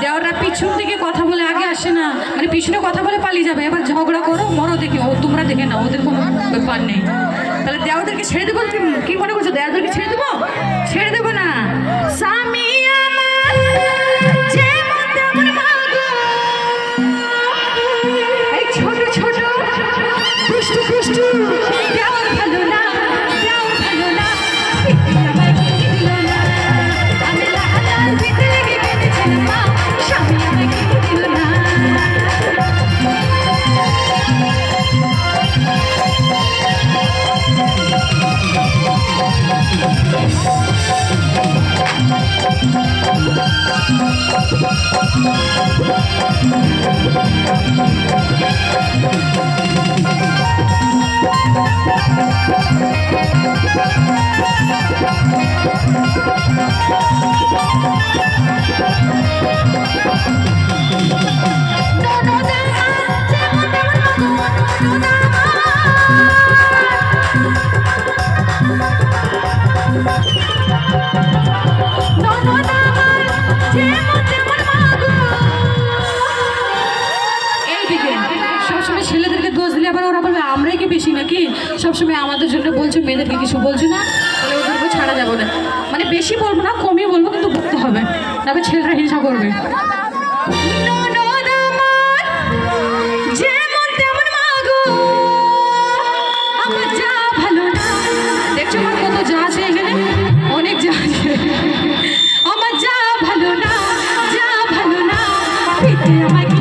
দেওররা পিছন থেকে কথা বলে আগে আসে না, মানে পিছনে কথা বলে পালিয়ে যাবে, এবার ঝগড়া করো মরো দেখি, ও তোমরা দেখে না, ওদের কোনো ব্যাপার নেই। তাহলে দেওরদেরকে ছেড়ে দেবো? কি মনে করছো দেওরদেরকে ছেড়ে দেবো? ছেড়ে দেবো না। স্বামী আমার যেমন তেমন মাগো, এই ছোট ছোট দুষ্টু দুষ্টু দেওর ভালো না, দেওর ভালো না, আমার কি দিল না, আমি লাহালার ভিতরে লেগে বেঁধেছিলাম মা, স্বামী আমায় কি দিল না। ছেলেদেরকে দোষ দিলে আবার ওরা বলবে আমরাই কি বেশি নাকি, সবসময় আমাদের জন্য বলছে, মেয়েদেরকে কিছু বলছে না, তাহলে ওদেরকে ছাড়া যাবে না। মানে বেশি বলবো না, কমই বলবো, কিন্তু বলতে হবে, তবে ছেলেরা হিংসা করবে। দেখছো আমার কত যা আছে এখানে, অনেক যা আছে। আমার যা ভালো না, যা ভালো না, আমাকে